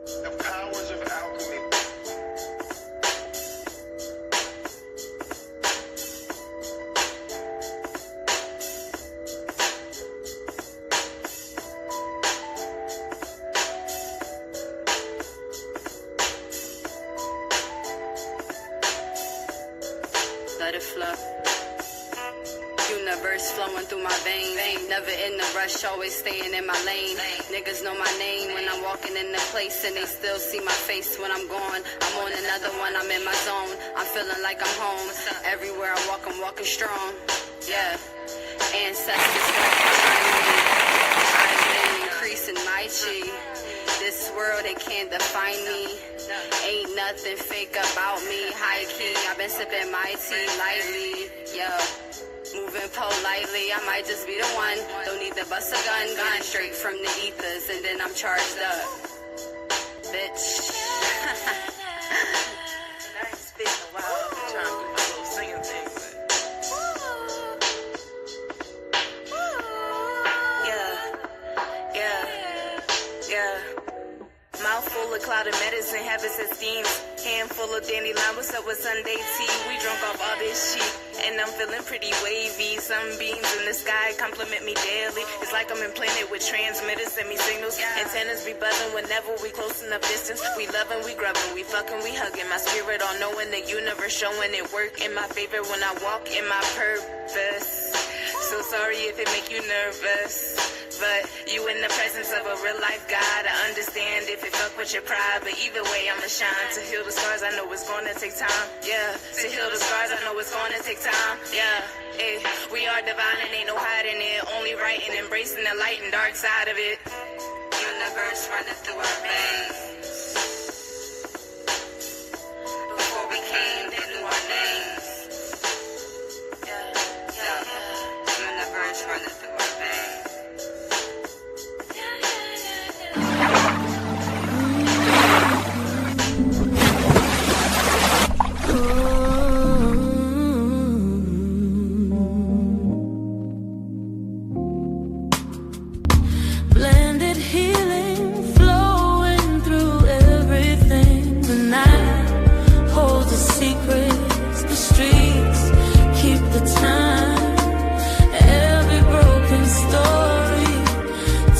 The powers of alchemy. Let it flow. Universe flowing through my veins. Never in a rush, always staying in my lane. Niggas know my name when I'm walking in the place, and they still see my face when I'm gone. I'm on another one, I'm in my zone. I'm feeling like I'm home. Everywhere I walk, I'm walking strong. Yeah. Ancestors walk behind me. I've been increasing my chi. This world, it can't define me. Ain't nothing fake about me. High key, I've been sipping my tea lightly. Yeah. Moving politely, I might just be the one. Don't need to bust a gun, gone straight from the ethers, and then I'm charged up. Bitch. I ain't spitting a while. I'm trying to do my little singing thing, but yeah. Mouthful of clouded medicine, habits and steams. Handful of dandelion, what's up with Sunday tea? We drunk off all this shit, and I'm feeling pretty wavy. Sunbeams in the sky compliment me daily. It's like I'm implanted with transmitters, send me signals. Antennas be buzzing whenever we close enough distance. We loving, we grubbing, we fucking, we hugging. My spirit all knowing, the universe showing it work in my favor when I walk in my purpose. So sorry if it make you nervous, but you in the presence of a real life God. I understand if it fuck with your pride, but either way I'ma shine. To heal the scars, I know it's gonna take time. Yeah, to heal the scars, I know it's gonna take time. Yeah, we are divine and ain't no hiding it. Only right and embracing the light and dark side of it. Universe running through our veins. Before we came, they knew our names. Universe running through our veins. Blended healing flowing through everything. The night holds the secrets, the streets keep the time. Every broken story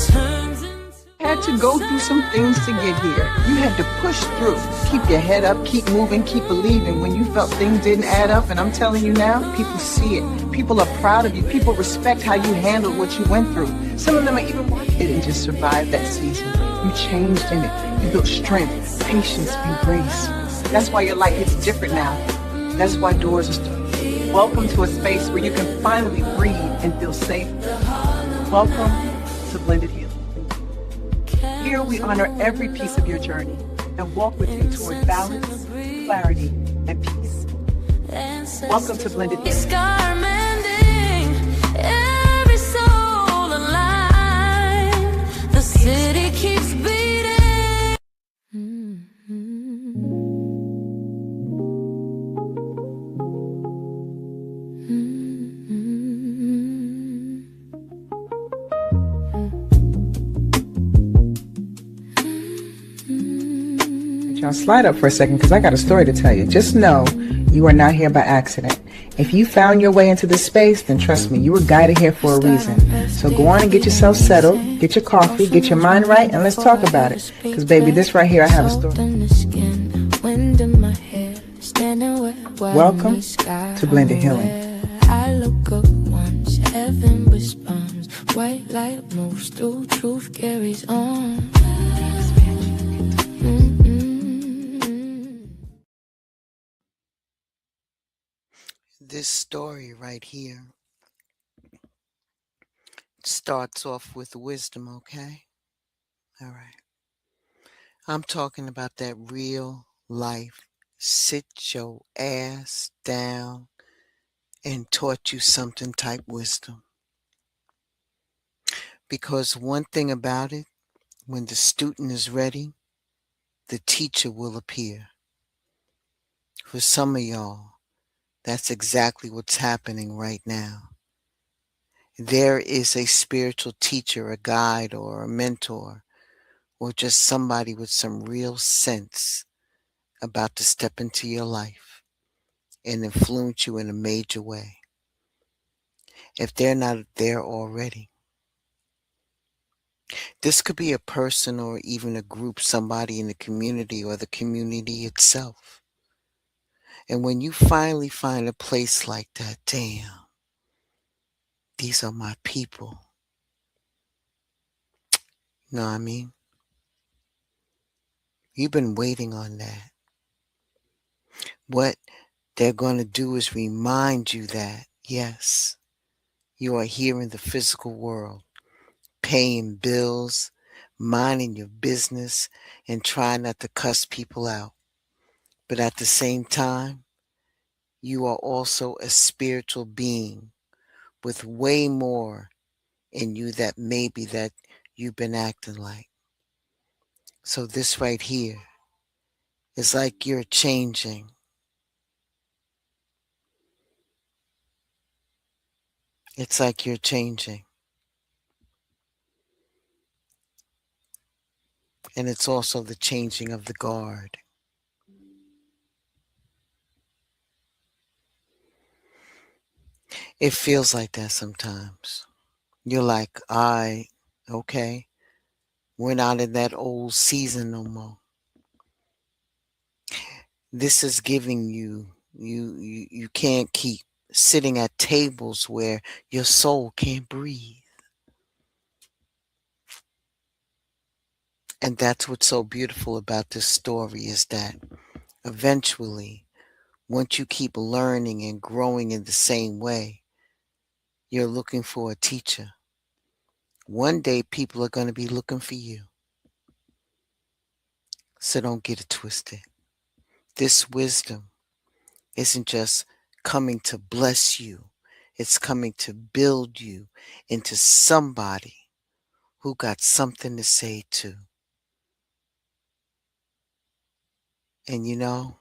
turns into. Had to go through some things to get here. You had to push through. Keep your head up, keep moving, keep believing when you felt things didn't add up. And I'm telling you now, people see it. People are proud of you. People respect how you handled what you went through. Some of them are even watching it and just survived that season. You changed in it. You built strength, patience, and grace. That's why your life is different now. That's why doors are starting. Welcome to a space where you can finally breathe and feel safe. Welcome to Blended Healing. Here we honor every piece of your journey and walk with you toward balance, clarity, and peace. Welcome to Blended Healing. Scar mending, every soul aligned. The city keeps beating. Y'all slide up for a second because I got a story to tell you. Just know you are not here by accident. If you found your way into this space, then trust me, you were guided here for a reason. So go on and get yourself settled, get your coffee, get your mind right, and let's talk about it. Because baby, this right here, I have a story. Welcome to Blended Healing. I look up once, heaven responds. White light moves through, truth carries on. This story right here starts off with wisdom, okay? All right. I'm talking about that real life. Sit your ass down and taught you something type wisdom. Because one thing about it, when the student is ready, the teacher will appear. For some of y'all, that's exactly what's happening right now. There is a spiritual teacher, a guide, or a mentor or just somebody with some real sense about to step into your life and influence you in a major way, if they're not there already. This could be a person or even a group, somebody in the community or the community itself. And when you finally find a place like that, damn, these are my people. You know what I mean? You've been waiting on that. What they're going to do is remind you that, yes, you are here in the physical world, paying bills, minding your business, and trying not to cuss people out. But at the same time, you are also a spiritual being with way more in you that maybe that you've been acting like. So this right here is like you're changing. It's like you're changing. And it's also the changing of the guard. It feels like that sometimes. You're like, okay, we're not in that old season no more. This is giving you can't keep sitting at tables where your soul can't breathe. And that's what's so beautiful about this story is that eventually, once you keep learning and growing in the same way, you're looking for a teacher. One day people are going to be looking for you. So don't get it twisted. This wisdom isn't just coming to bless you, it's coming to build you into somebody who got something to say too. And you know,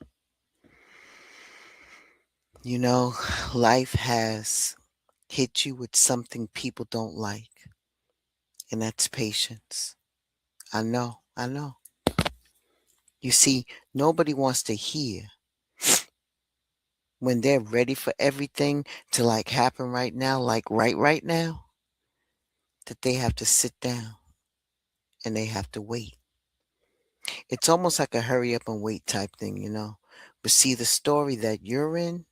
life has hit you with something people don't like, and that's patience. I know. You see, nobody wants to hear when they're ready for everything to like happen right now, like right now, that they have to sit down and they have to wait. It's almost like a hurry up and wait type thing. But see, the story that you're in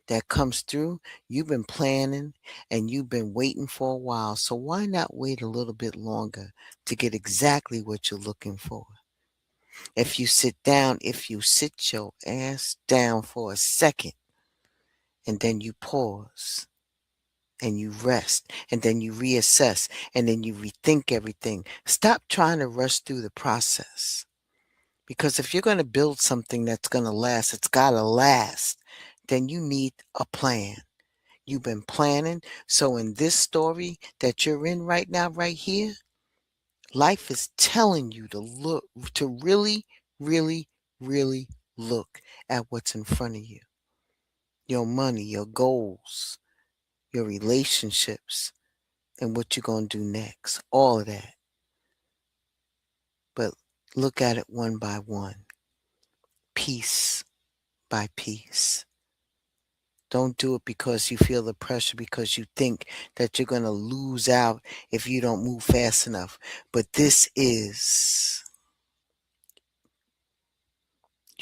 that comes through, you've been planning and you've been waiting for a while. So why not wait a little bit longer to get exactly what you're looking for? If you sit your ass down for a second and then you pause and you rest and then you reassess and then you rethink everything, stop trying to rush through the process. Because if you're going to build something that's going to last, it's got to last, then you need a plan. You've been planning. So in this story that you're in right now, right here, life is telling you to look, to really, really, really look at what's in front of you. Your money, your goals, your relationships, and what you're going to do next. All of that. But look at it one by one, piece by piece. Don't do it because you feel the pressure, because you think that you're going to lose out if you don't move fast enough. But you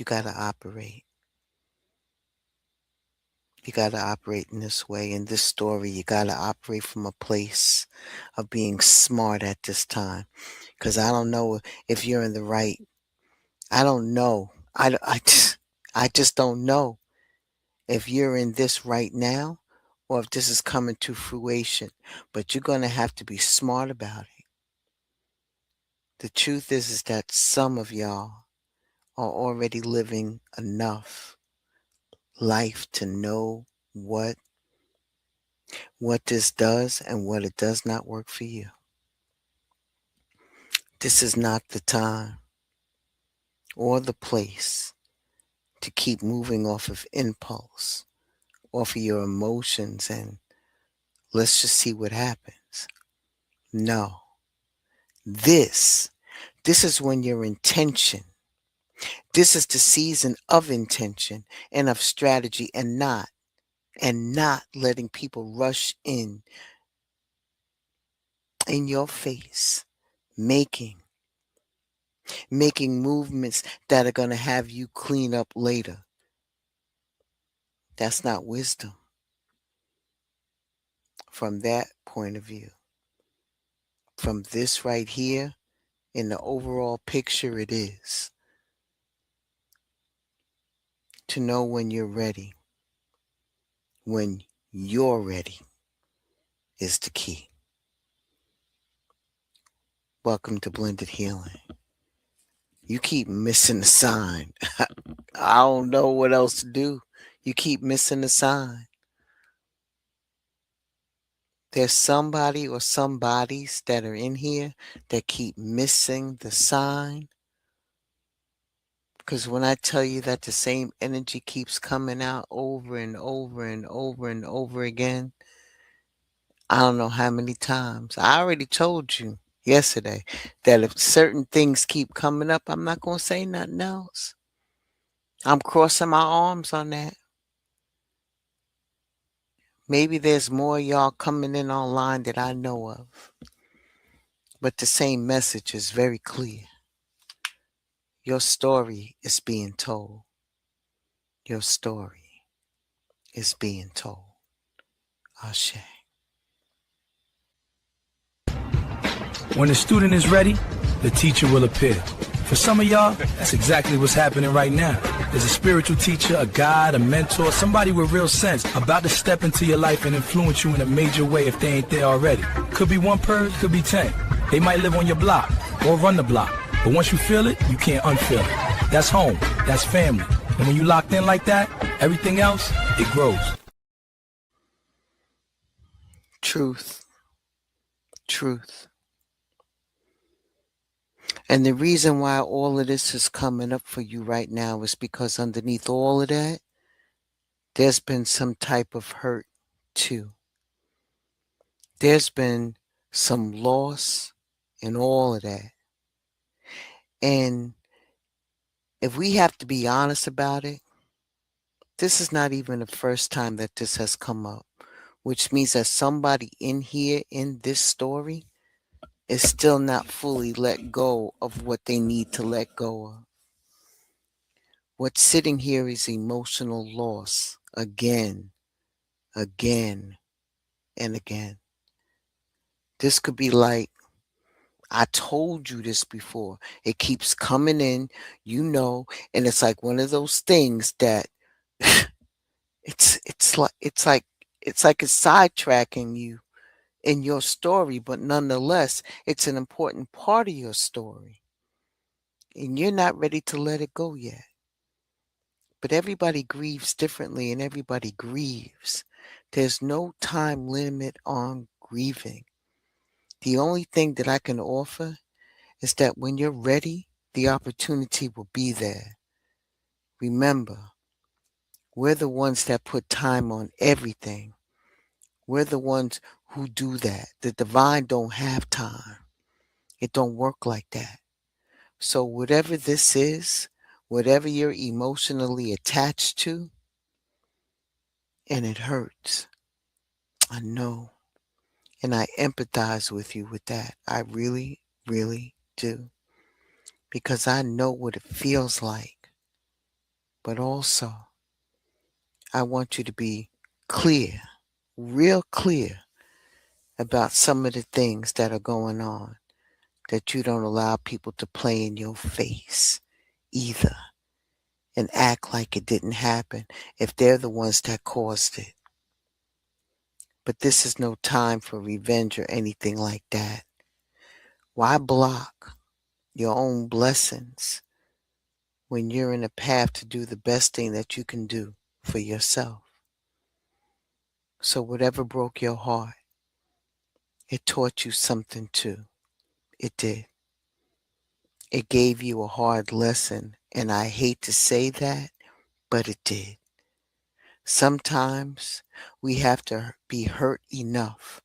got to operate. You got to operate in this way. In this story, you got to operate from a place of being smart at this time. Because I don't know if you're in the right. I don't know. I just don't know if you're in this right now or if this is coming to fruition. But you're going to have to be smart about it. The truth is that some of y'all are already living enough life to know what this does and what it does not work for you. This is not the time or the place to keep moving off of impulse, off of your emotions, and let's just see what happens. No. This This is when your intention, this is the season of intention and of strategy, and not letting people rush in your face, making movements that are going to have you clean up later. That's not wisdom from that point of view. From this right here, in the overall picture, it is to know when you're ready. When you're ready is the key. Welcome to Blended Healing. You keep missing the sign. I don't know what else to do. You keep missing the sign. There's somebody or some bodies that are in here that keep missing the sign. Because when I tell you that the same energy keeps coming out over and over and over and over again, I don't know how many times. I already told you yesterday that if certain things keep coming up, I'm not going to say nothing else. I'm crossing my arms on that. Maybe there's more of y'all coming in online that I know of. But the same message is very clear. Your story is being told. Your story is being told. Ashe. When the student is ready, the teacher will appear. For some of y'all, that's exactly what's happening right now. There's a spiritual teacher, a guide, a mentor, somebody with real sense about to step into your life and influence you in a major way if they ain't there already. Could be one person, could be 10. They might live on your block or run the block. But once you feel it, you can't unfeel it. That's home. That's family. And when you locked in like that, everything else, it grows. Truth. Truth. And the reason why all of this is coming up for you right now is because underneath all of that, there's been some type of hurt too. There's been some loss and all of that. And if we have to be honest about it, this is not even the first time that this has come up, which means that somebody in here in this story is still not fully let go of what they need to let go of. What's sitting here is emotional loss again, and again. This could be like, I told you this before. It keeps coming in, and it's like one of those things that it's like it's sidetracking you in your story, but nonetheless, it's an important part of your story. And you're not ready to let it go yet. But everybody grieves differently and everybody grieves. There's no time limit on grieving. The only thing that I can offer is that when you're ready, the opportunity will be there. Remember, we're the ones that put time on everything. We're the ones who do that. The divine don't have time. It don't work like that. So whatever this is, whatever you're emotionally attached to, and it hurts, I know. And I empathize with you with that. I really, really do. Because I know what it feels like. But also, I want you to be clear, real clear about some of the things that are going on, that you don't allow people to play in your face either and act like it didn't happen if they're the ones that caused it. But this is no time for revenge or anything like that. Why block your own blessings when you're in a path to do the best thing that you can do for yourself? So whatever broke your heart, it taught you something too. It did. It gave you a hard lesson, and I hate to say that, but it did. Sometimes we have to be hurt enough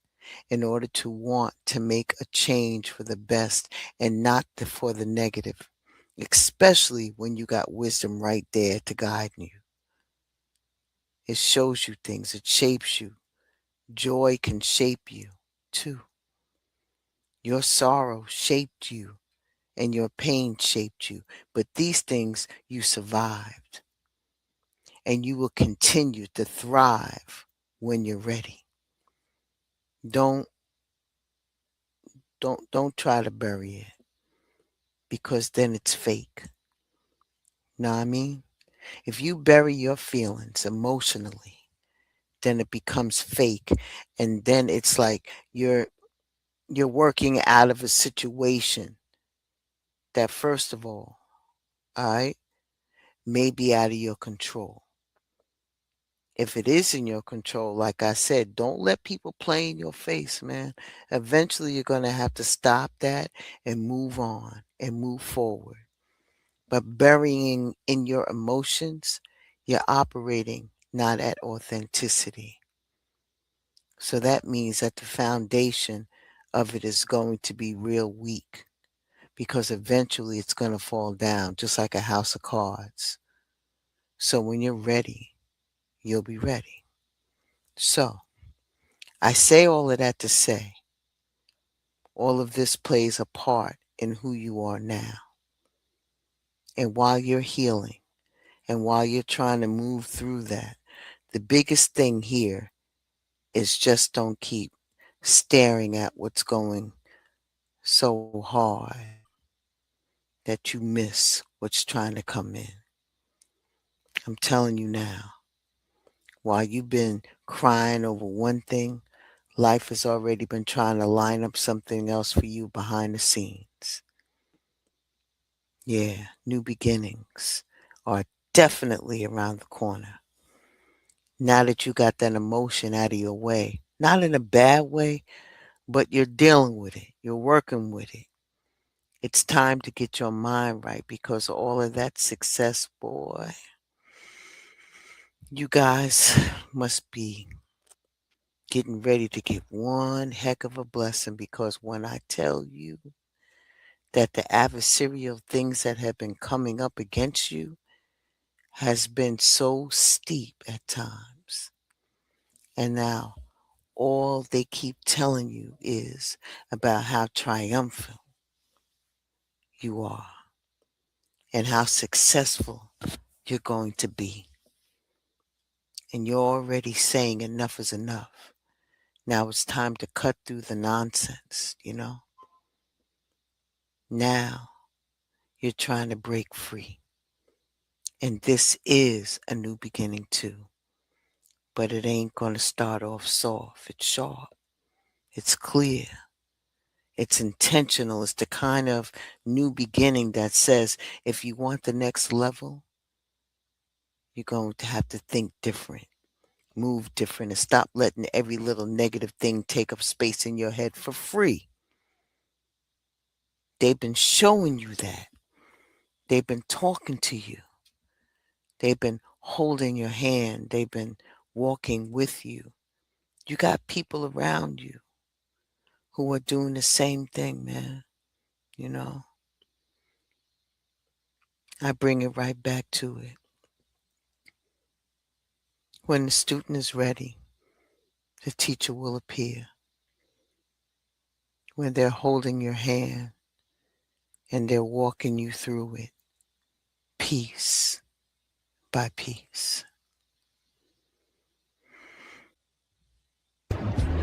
in order to want to make a change for the best and not for the negative, especially when you got wisdom right there to guide you. It shows you things, it shapes you. Joy can shape you too. Your sorrow shaped you and your pain shaped you, but these things you survived, and you will continue to thrive when you're ready. Don't don't try to bury it, because then it's fake. Know what I mean? If you bury your feelings emotionally, then it becomes fake, and then it's like you're working out of a situation that, first of all right, may be out of your control. If it is in your control, like I said, don't let people play in your face, man. Eventually, you're going to have to stop that and move on and move forward. But burying in your emotions, you're operating not at authenticity. So that means that the foundation of it is going to be real weak, because eventually it's going to fall down just like a house of cards. So when you're ready, you'll be ready. So I say all of that to say all of this plays a part in who you are now. And while you're healing and while you're trying to move through that, the biggest thing here is just don't keep staring at what's going so hard that you miss what's trying to come in. I'm telling you now, while you've been crying over one thing, life has already been trying to line up something else for you behind the scenes. Yeah, new beginnings are definitely around the corner. Now that you got that emotion out of your way, not in a bad way, but you're dealing with it, you're working with it. It's time to get your mind right, because all of that success, boy, you guys must be getting ready to get one heck of a blessing, because when I tell you that the adversarial things that have been coming up against you has been so steep at times, and now all they keep telling you is about how triumphant you are and how successful you're going to be. And you're already saying enough is enough. Now it's time to cut through the nonsense, you know? Now you're trying to break free. And this is a new beginning too. But it ain't going to start off soft. It's sharp. It's clear. It's intentional. It's the kind of new beginning that says, if you want the next level, you're going to have to think different, move different, and stop letting every little negative thing take up space in your head for free. They've been showing you that. They've been talking to you. They've been holding your hand. They've been walking with you. You got people around you who are doing the same thing, man. You know, I bring it right back to it. When the student is ready, the teacher will appear. When they're holding your hand and they're walking you through it, piece by piece.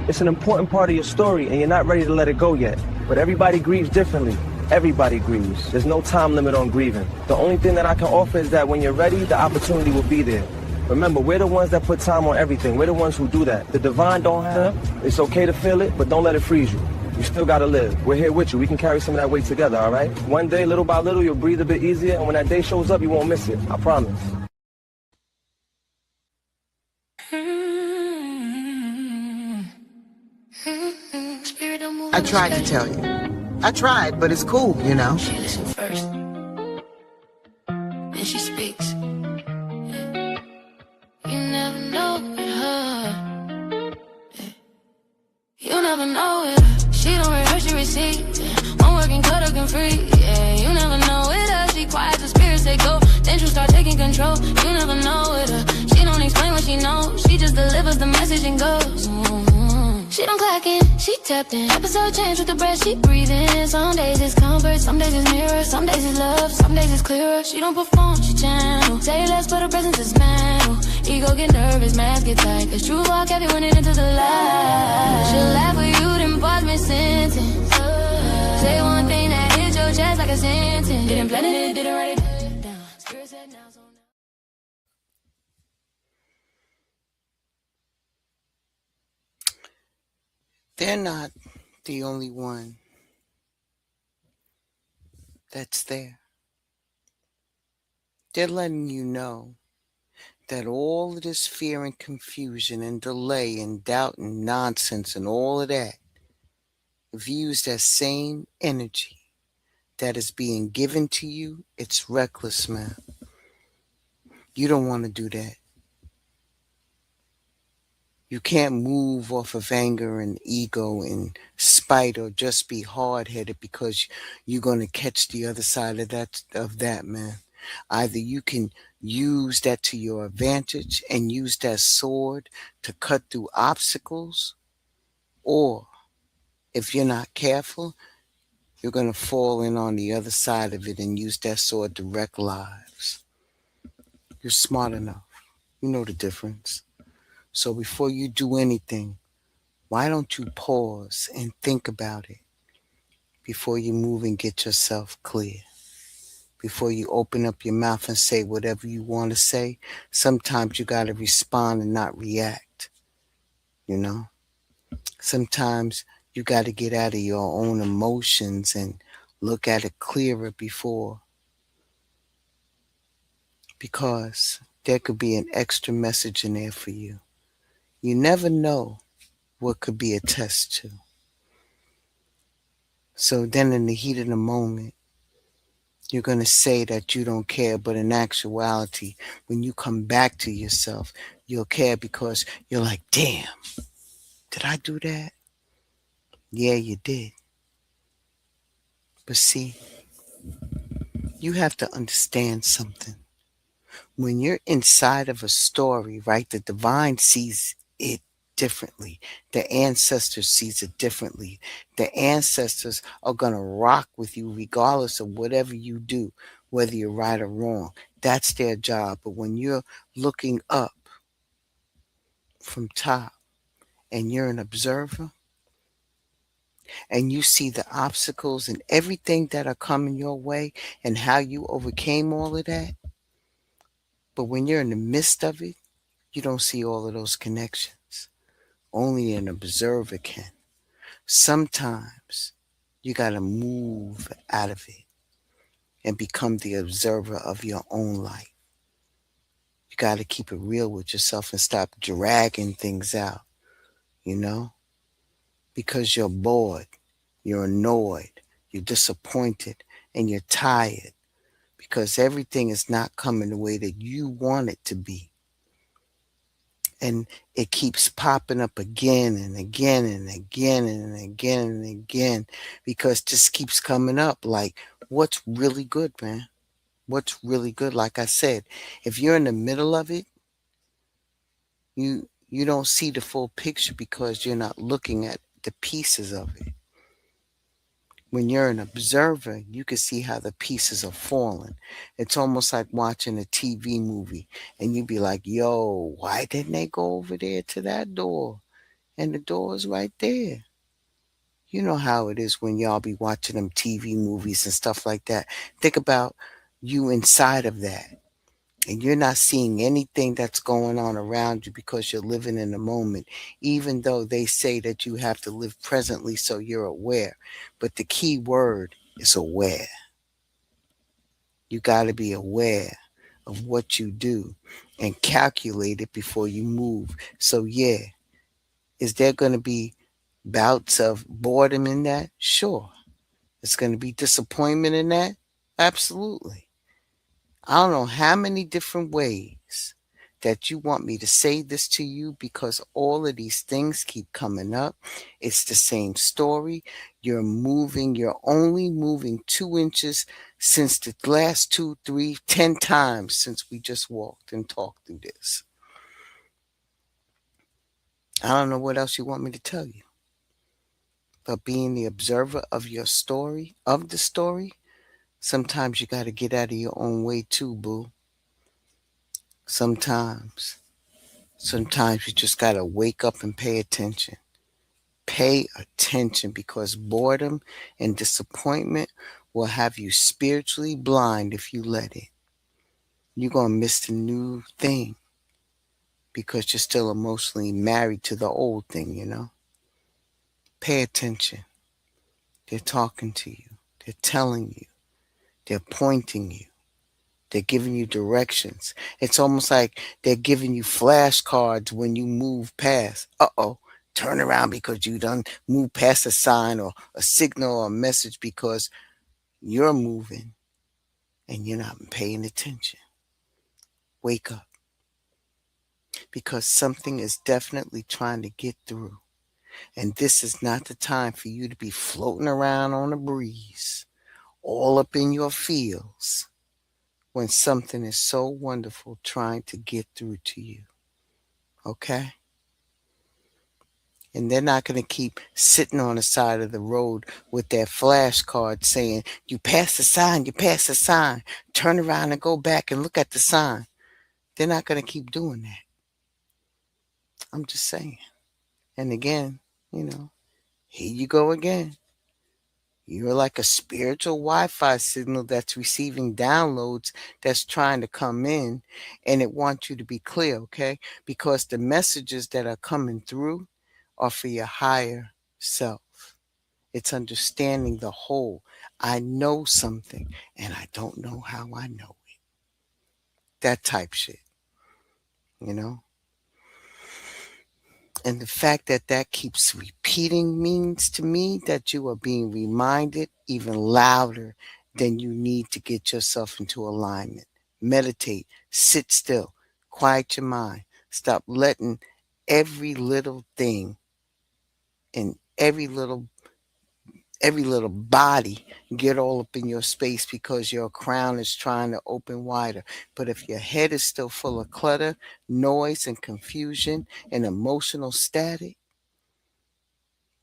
It's an important part of your story, and you're not ready to let it go yet. But everybody grieves differently. Everybody grieves. There's no time limit on grieving. The only thing that I can offer is that when you're ready, the opportunity will be there. Remember, we're the ones that put time on everything. We're the ones who do that. The divine don't have. It's okay to feel it, but don't let it freeze you. You still gotta live. We're here with you. We can carry some of that weight together, all right? One day, little by little, you'll breathe a bit easier, and when that day shows up, you won't miss it. I promise. I tried to tell you. I tried, but it's cool, you know. She listens first, then she speaks. You never know with her. You never know it. She don't rehearse, she receive. One working, cut up and free. Yeah, you never know it. She quiet, the spirit say go. Then you start taking control. You never know it. She don't explain what she knows. She just delivers the message and goes. She don't clock in, she tapped in. Episode change with the breath she breathing. Some days it's comfort, some days it's mirror, some days it's love, some days it's clearer. She don't perform, she channel. Say less, but her presence is mental. Ego get nervous, mask get tight. Cause true walk everyone into the light. She'll laugh with you, then pause mid-sentence. Say one thing that hits your chest like a sentence. Didn't plan it, didn't write it down. Spirit said now, so now. They're not the only one that's there. They're letting you know that all of this fear and confusion and delay and doubt and nonsense and all of that, if you use that same energy that is being given to you, it's reckless, man. You don't want to do that. You can't move off of anger and ego and spite or just be hard-headed because you're going to catch the other side of that, man. Either you can use that to your advantage and use that sword to cut through obstacles, or if you're not careful, you're going to fall in on the other side of it and use that sword to wreck lives. You're smart enough. You know the difference. So before you do anything, why don't you pause and think about it before you move and get yourself clear? Before you open up your mouth and say whatever you want to say, sometimes you got to respond and not react. You know? Sometimes you got to get out of your own emotions and look at it clearer before. Because there could be an extra message in there for you. You never know what could be a test to. So then in the heat of the moment, you're going to say that you don't care, but in actuality, when you come back to yourself, you'll care because you're like, damn, did I do that? Yeah, you did. But see, you have to understand something. When you're inside of a story, right, the divine sees it differently. The ancestor sees it differently. The ancestors are going to rock with you regardless of whatever you do, whether you're right or wrong. That's their job. But when you're looking up from top and you're an observer and you see the obstacles and everything that are coming your way and how you overcame all of that, but when you're in the midst of it, you don't see all of those connections. Only an observer can. Sometimes you got to move out of it and become the observer of your own life. You got to keep it real with yourself and stop dragging things out, you know? Because you're bored, you're annoyed, you're disappointed, and you're tired because everything is not coming the way that you want it to be. And it keeps popping up again and again and again and again and again because this keeps coming up. Like, what's really good, man? What's really good? Like I said, if you're in the middle of it, you don't see the full picture because you're not looking at the pieces of it. When you're an observer, you can see how the pieces are falling. It's almost like watching a TV movie and you be like, yo, why didn't they go over there to that door? And the door is right there. You know how it is when y'all be watching them TV movies and stuff like that. Think about you inside of that. And you're not seeing anything that's going on around you because you're living in the moment, even though they say that you have to live presently so you're aware. But the key word is aware. You got to be aware of what you do and calculate it before you move. So yeah, is there going to be bouts of boredom in that? Sure. It's going to be disappointment in that? Absolutely. I don't know how many different ways that you want me to say this to you because all of these things keep coming up. It's the same story. You're only moving 2 inches since the last 2, 3, 10 times since we just walked and talked through this. I don't know what else you want me to tell you. But being the observer of your story, of the story, sometimes you got to get out of your own way too, boo. Sometimes you just got to wake up and pay attention. Pay attention, because boredom and disappointment will have you spiritually blind if you let it. You're going to miss the new thing because you're still emotionally married to the old thing, you know? Pay attention. They're talking to you. They're telling you. They're pointing you. They're giving you directions. It's almost like they're giving you flashcards when you move past. Turn around because you done moved past a sign or a signal or a message because you're moving and you're not paying attention. Wake up. Because something is definitely trying to get through. And this is not the time for you to be floating around on a breeze, all up in your fields, when something is so wonderful trying to get through to you. Okay? And they're not going to keep sitting on the side of the road with their flashcard saying, you passed the sign, you passed the sign. Turn around and go back and look at the sign. They're not going to keep doing that. I'm just saying. And again, here you go again. You're like a spiritual Wi-Fi signal that's receiving downloads that's trying to come in, and it wants you to be clear, okay? Because the messages that are coming through are for your higher self. It's understanding the whole. I know something, and I don't know how I know it. That type shit, you know? And the fact that that keeps repeating means to me that you are being reminded even louder than you need to get yourself into alignment. Meditate, sit still, quiet your mind. Stop letting every little thing and every little body get all up in your space because your crown is trying to open wider. But if your head is still full of clutter, noise, and confusion and emotional static,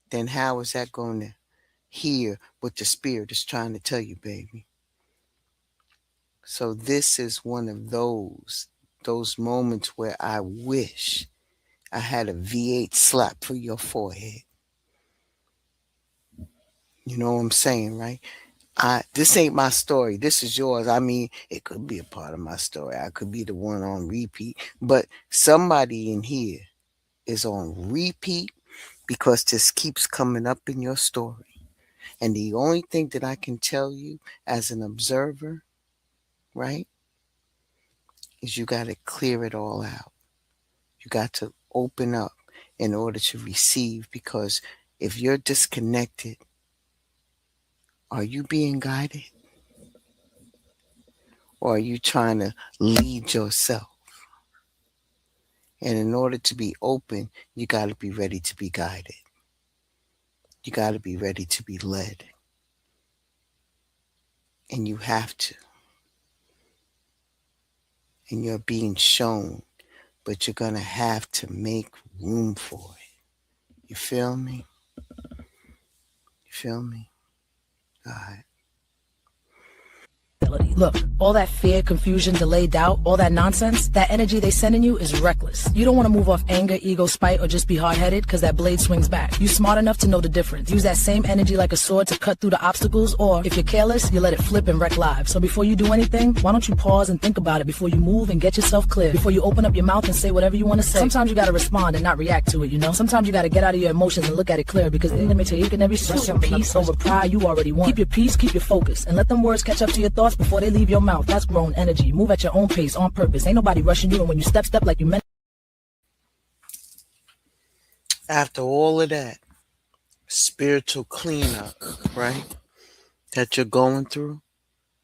then how is that going to hear what the spirit is trying to tell you, baby? So this is one of those moments where I wish I had a V8 slap for your forehead. You know what I'm saying, right? This ain't my story. This is yours. I mean, it could be a part of my story. I could be the one on repeat, but somebody in here is on repeat because this keeps coming up in your story. And the only thing that I can tell you as an observer, right, is you got to clear it all out. You got to open up in order to receive, because if you're disconnected, are you being guided? Or are you trying to lead yourself? And in order to be open, you got to be ready to be guided. You got to be ready to be led. And you have to. And you're being shown, but you're going to have to make room for it. You feel me? You feel me? All right. Look, all that fear, confusion, delay, doubt, all that nonsense, that energy they sending you is reckless. You don't want to move off anger, ego, spite, or just be hard-headed, because that blade swings back. You smart enough to know the difference. Use that same energy like a sword to cut through the obstacles, or if you're careless, you let it flip and wreck lives. So before you do anything, why don't you pause and think about it before you move and get yourself clear? Before you open up your mouth and say whatever you want to say. Sometimes you got to respond and not react to it, you know? Sometimes you got to get out of your emotions and look at it clear, because let me tell you, you can never rest your peace over pride you already won. Keep your peace, keep your focus, and let them words catch up to your thoughts before they leave your mouth. That's grown energy. Move at your own pace, on purpose. Ain't nobody rushing you, and when you step like you meant. After all of that spiritual cleanup, right, that you're going through,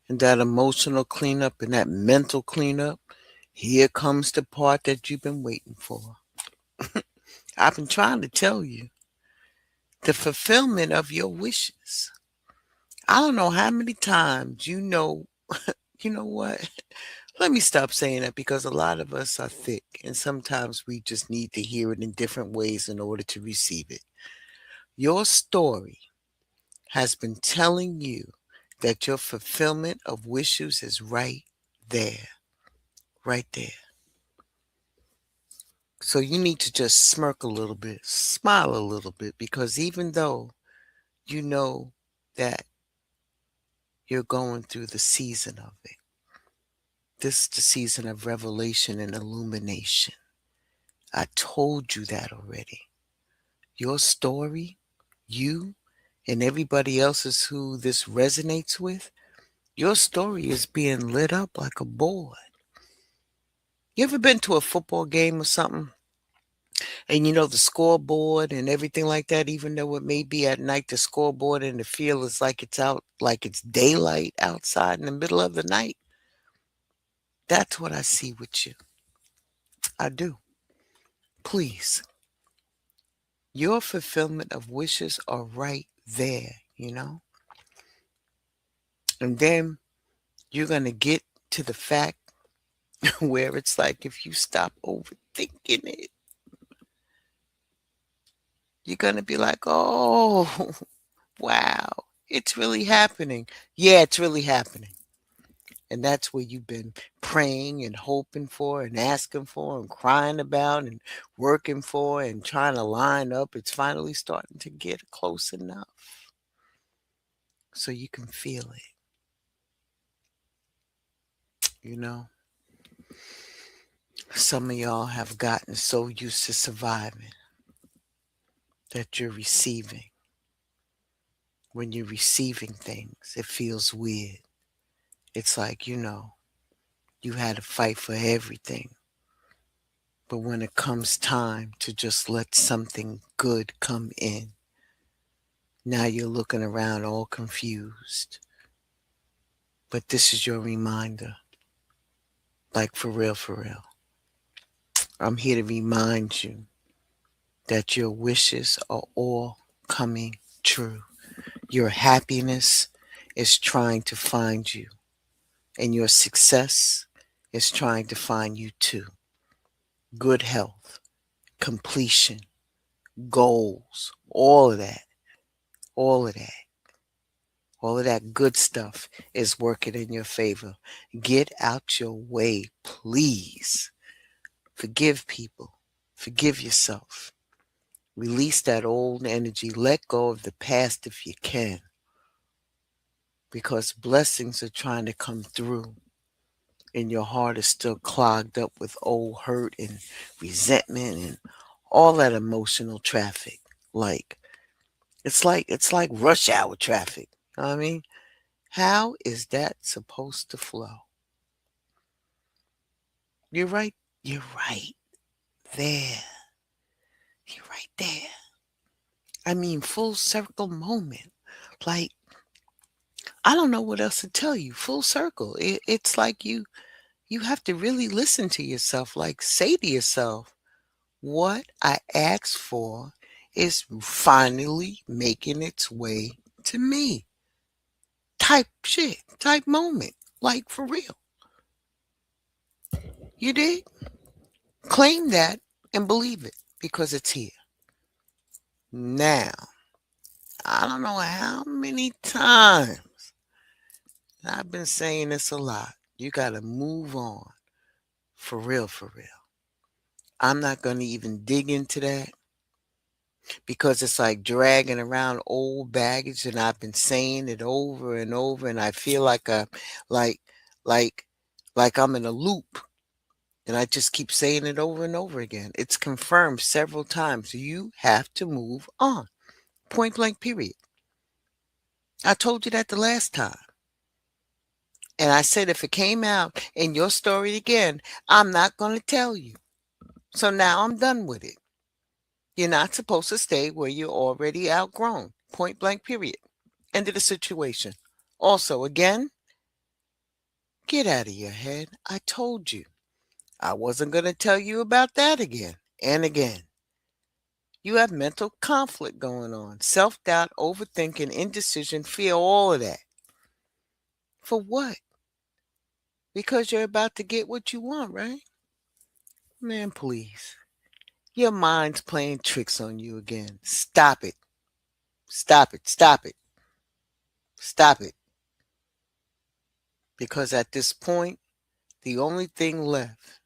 and that emotional cleanup and that mental cleanup, Here comes the part that you've been waiting for. I've been trying to tell you the fulfillment of your wishes. I don't know how many times you know what? Let me stop saying that because a lot of us are thick and sometimes we just need to hear it in different ways in order to receive it. Your story has been telling you that your fulfillment of wishes is right there, right there. So you need to just smirk a little bit, smile a little bit, because even though you know that you're going through the season of it, this is the season of revelation and illumination. I told you that already. Your story, you and everybody else's who this resonates with, your story is being lit up like a board. You ever been to a football game or something? And you know the scoreboard and everything like that, even though it may be at night, the scoreboard and the field is like it's out, like it's daylight outside in the middle of the night. That's what I see with you. I do. Please. Your fulfillment of wishes are right there. And then you're going to get to the fact where it's like if you stop overthinking it, you're going to be like, oh, wow, it's really happening. Yeah, it's really happening. And that's where you've been praying and hoping for and asking for and crying about and working for and trying to line up. It's finally starting to get close enough so you can feel it. You know, some of y'all have gotten so used to surviving that you're receiving. When you're receiving things, it feels weird. It's like, you had to fight for everything. But when it comes time to just let something good come in, now you're looking around all confused. But this is your reminder. Like for real, for real. I'm here to remind you that your wishes are all coming true. Your happiness is trying to find you, and your success is trying to find you too. Good health, completion, goals, all of that, all of that. All of that good stuff is working in your favor. Get out your way, please. Forgive people. Forgive yourself. Release that old energy. Let go of the past if you can. Because blessings are trying to come through. And your heart is still clogged up with old hurt and resentment and all that emotional traffic. It's like rush hour traffic. You know what I mean? How is that supposed to flow? You're right. You're right there. You're right there. I mean, full circle moment. Like, I don't know what else to tell you. Full circle. It's like you have to really listen to yourself. Like, say to yourself, what I asked for is finally making its way to me. Type shit. Type moment. Like, for real. You did? Claim that and believe it because it's here. Now, I don't know how many times I've been saying this a lot. You got to move on. For real, for real. I'm not going to even dig into that because it's like dragging around old baggage, and I've been saying it over and over, and I feel like like like like I'm in a loop. And I just keep saying it over and over again. It's confirmed several times. You have to move on. Point blank, period. I told you that the last time. And I said if it came out in your story again, I'm not going to tell you. So now I'm done with it. You're not supposed to stay where you're already outgrown. Point blank, period. End of the situation. Also, again, get out of your head. I told you. I wasn't going to tell you about that again and again. You have mental conflict going on, self doubt, overthinking, indecision, fear, all of that. For what? Because you're about to get what you want, right? Man, please. Your mind's playing tricks on you again. Stop it. Stop it. Stop it. Stop it. Because at this point, the only thing left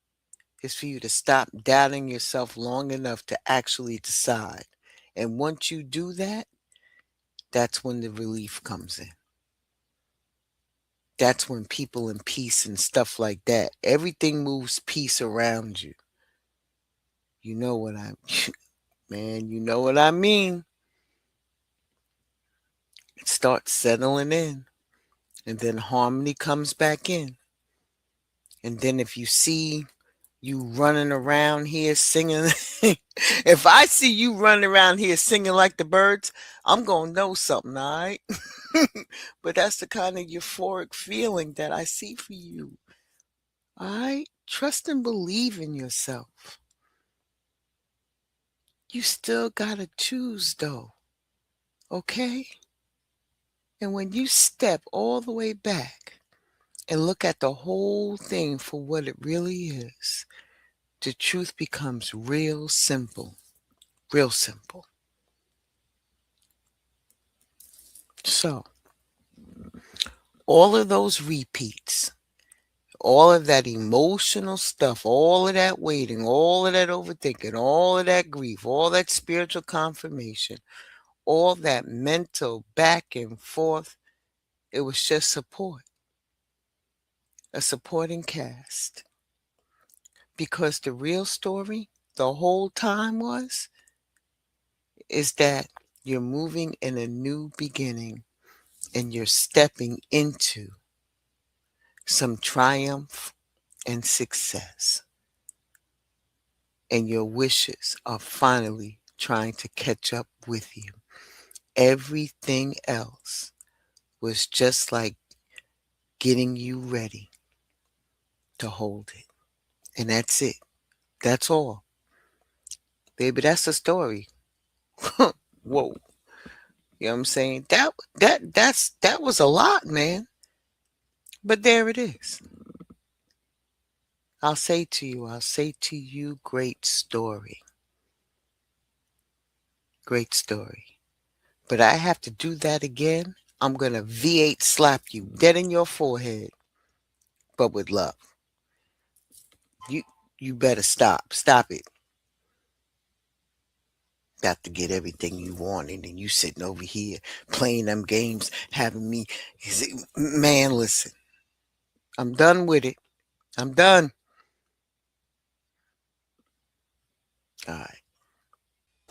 is for you to stop doubting yourself long enough to actually decide. And once you do that, that's when the relief comes in. That's when people in peace and stuff like that, everything moves peace around you. You know what I man, you know what I mean. It starts settling in. And then harmony comes back in. And then if you see you running around here singing, if I see you running around here singing like the birds, I'm going to know something, all right? But that's the kind of euphoric feeling that I see for you. All right? Trust and believe in yourself. You still got to choose, though. Okay? And when you step all the way back and look at the whole thing for what it really is, the truth becomes real simple. Real simple. So, all of those repeats, all of that emotional stuff, all of that waiting, all of that overthinking, all of that grief, all that spiritual confirmation, all that mental back and forth, it was just support, a supporting cast. Because the real story the whole time is that you're moving in a new beginning and you're stepping into some triumph and success. And your wishes are finally trying to catch up with you. Everything else was just like getting you ready to hold it. And that's it. That's all. Baby, that's the story. Whoa. You know what I'm saying? That was a lot, man. But there it is. I'll say to you, great story. Great story. But I have to do that again. I'm going to V8 slap you dead in your forehead, but with love. You better stop. Stop it. Got to get everything you wanted, and you sitting over here playing them games, having me. Man, listen. I'm done with it. I'm done. All right.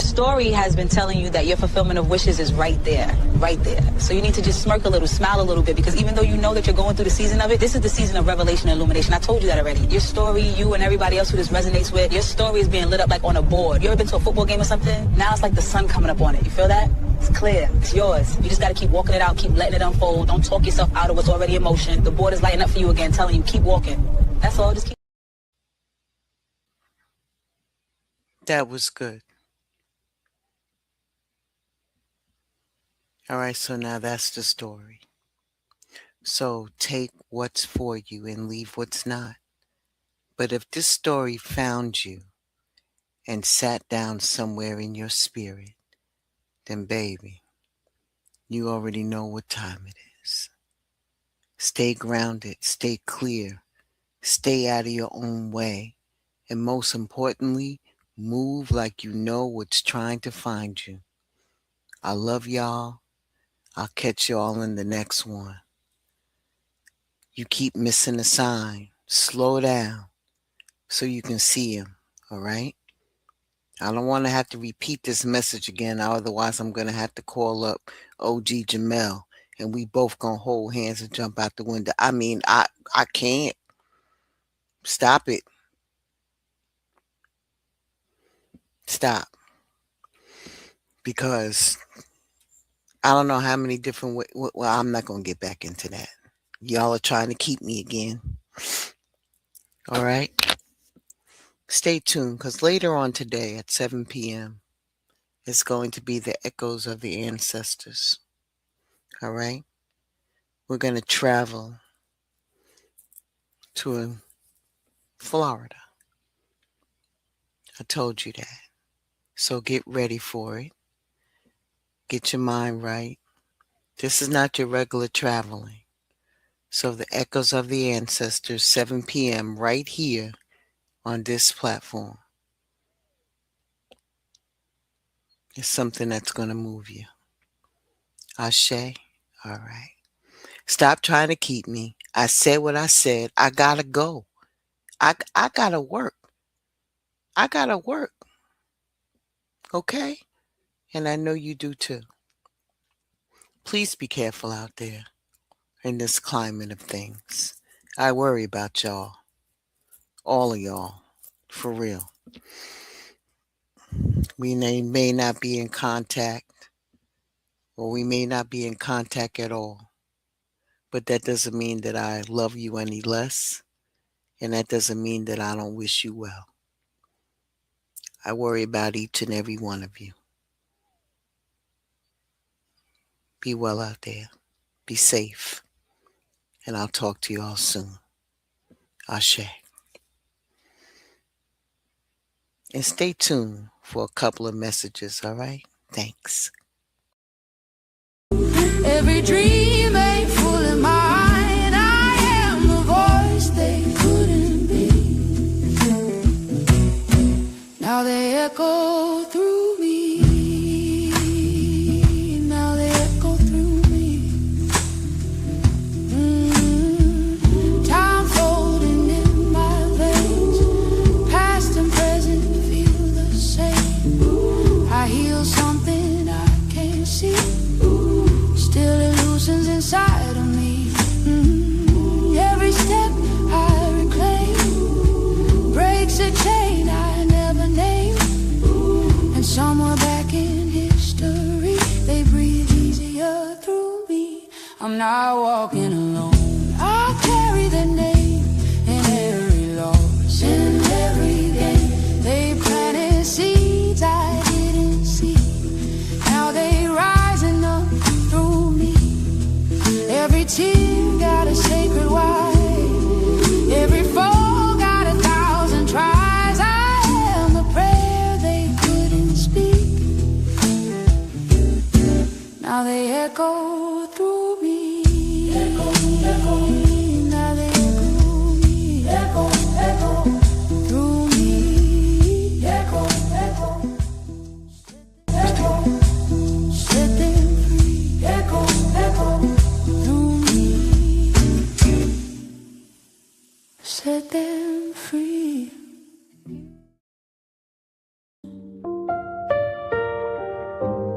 Story has been telling you that your fulfillment of wishes is right there, right there. So you need to just smirk a little, smile a little bit, because even though you know that you're going through the season of it, this is the season of revelation and illumination. I told you that already. Your story, you and everybody else who this resonates with, your story is being lit up like on a board. You ever been to a football game or something? Now it's like the sun coming up on it. You feel that? It's clear. It's yours. You just got to keep walking it out, keep letting it unfold. Don't talk yourself out of what's already in motion. The board is lighting up for you again, telling you, keep walking. That's all. Just keep. That was good. All right, so now that's the story. So take what's for you and leave what's not. But if this story found you and sat down somewhere in your spirit, then baby, you already know what time it is. Stay grounded, stay clear, stay out of your own way, and most importantly, move like you know what's trying to find you. I love y'all. I'll catch y'all in the next one. You keep missing a sign. Slow down so you can see him, all right? I don't want to have to repeat this message again, otherwise I'm going to have to call up OG Jamel, and we both going to hold hands and jump out the window. I mean, I can't. Stop it. Stop. Because I don't know how many different ways. Well, I'm not going to get back into that. Y'all are trying to keep me again. All right. Stay tuned, because later on today at 7 p.m. is going to be the echoes of the ancestors. All right? We're going to travel to Florida. I told you that. So get ready for it. Get your mind right. This is not your regular traveling. So the echoes of the ancestors, 7 p.m. right here on this platform. It's something that's going to move you. Ashe? All right. Stop trying to keep me. I said what I said. I got to go. I got to work. I got to work. Okay? And I know you do too. Please be careful out there in this climate of things. I worry about y'all. All of y'all. For real. We may not be in contact, or we may not be in contact at all. But that doesn't mean that I love you any less. And that doesn't mean that I don't wish you well. I worry about each and every one of you. Be well out there. Be safe. And I'll talk to you all soon. Ashe. And stay tuned for a couple of messages, all right? Thanks. Every dream ain't full in my mind. I am the voice they couldn't be. Now they echo through me. Now they echo through me. Time floating in my veins. Past and present feel the same. I heal something I can't see. Still illusions inside of me. Every step I reclaim breaks a chain I never named. And somewhere back in history they breathe easier through me. I'm not walking alone. I carry their name in every loss, in every game. They planted seeds I didn't see. Now they rising up through me. Every tear got a sacred wife. Every foe got 1,000 tries. I am the prayer they couldn't speak. Now they echo through me. Echo, echo. Now they echo me. Echo, echo. Through me. Echo, echo. Echo. Set them free. Echo, echo. Through me. Set them free.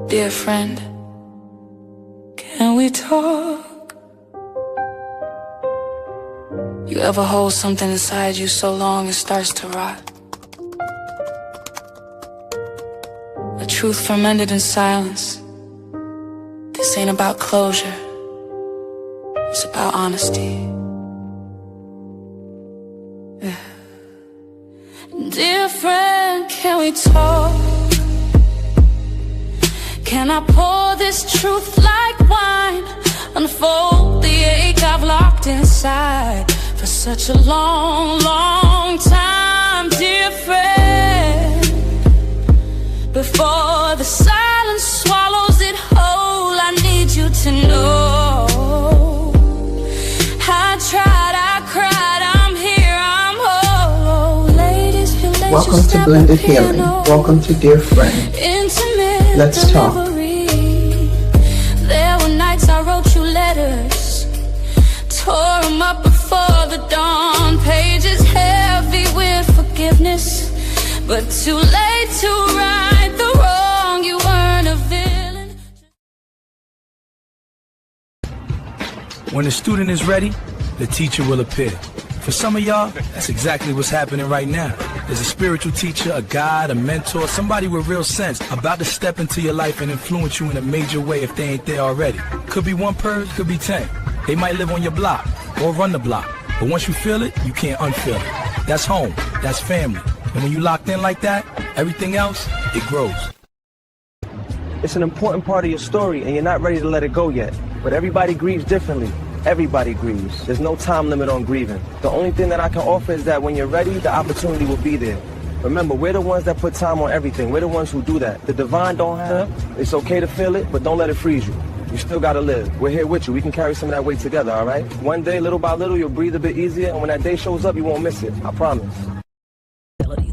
Dear friend, can we talk? You ever hold something inside you so long it starts to rot? A truth fermented in silence. This ain't about closure. It's about honesty. Dear friend, can we talk? Can I pour this truth like wine? Unfold the ache I've locked inside for such a long, long time. Dear friend, before the silence swallows it whole, I need you to know I tried, I cried, I'm here, I'm whole. Ladies, feel late. Welcome to Blended Healing. Welcome to Dear Friend. Intimate Let's talk. delivery. There were nights I wrote you letters, tore them up before the dawn. Pages heavy with forgiveness, but too late to right the wrong. You weren't a villain. When the student is ready, the teacher will appear. For some of y'all, that's exactly what's happening right now. There's a spiritual teacher, a guide, a mentor, somebody with real sense about to step into your life and influence you in a major way if they ain't there already. Could be one person, could be 10. They might live on your block or run the block. But once you feel it, you can't unfeel it. That's home. That's family. And when you locked in like that, everything else, it grows. It's an important part of your story, and you're not ready to let it go yet. But everybody grieves differently. Everybody grieves. There's no time limit on grieving. The only thing that I can offer is that when you're ready, the opportunity will be there. Remember, we're the ones that put time on everything. We're the ones who do that. The divine don't have. It's okay to feel it, but don't let it freeze you. You still gotta live. We're here with you. We can carry some of that weight together, all right? One day, little by little, you'll breathe a bit easier, and when that day shows up, you won't miss it. I promise.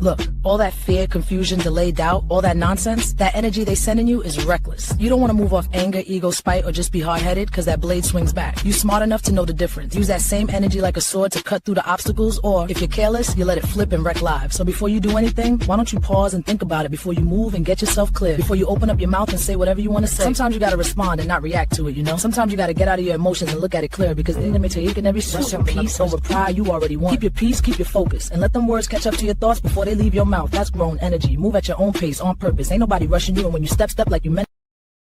Look, all that fear, confusion, delay, doubt, all that nonsense, that energy they sending you is reckless. You don't want to move off anger, ego, spite, or just be hard-headed because that blade swings back. You smart enough to know the difference. Use that same energy like a sword to cut through the obstacles, or if you're careless, you let it flip and wreck lives. So before you do anything, why don't you pause and think about it before you move and get yourself clear, before you open up your mouth and say whatever you want to say. Sometimes you got to respond and not react to it, you know? Sometimes you got to get out of your emotions and look at it clear, because in every rest in peace over pride you already won. Keep your peace, keep your focus, and let them words catch up to your thoughts before they leave your mouth. That's grown energy. Move at your own pace, on purpose. Ain't nobody rushing you, and when you step like you meant.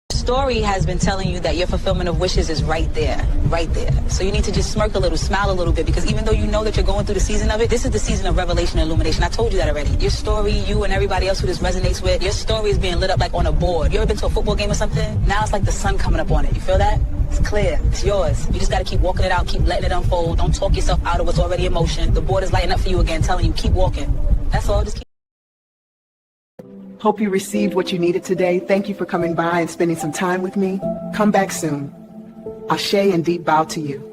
The story has been telling you that your fulfillment of wishes is right there, right there. So you need to just smirk a little, smile a little bit, because even though you know that you're going through the season of it, this is the season of revelation and illumination. I told you that already. Your story, you and everybody else who this resonates with, your story is being lit up like on a board. You ever been to a football game or something? Now it's like the sun coming up on it. You feel that? It's clear. It's yours. You just got to keep walking it out, keep letting it unfold. Don't talk yourself out of what's already in motion. The board is lighting up for you again, telling you keep walking. That's all. Just keep. Hope you received what you needed today. Thank you for coming by and spending some time with me. Come back soon. Ashe and deep bow to you.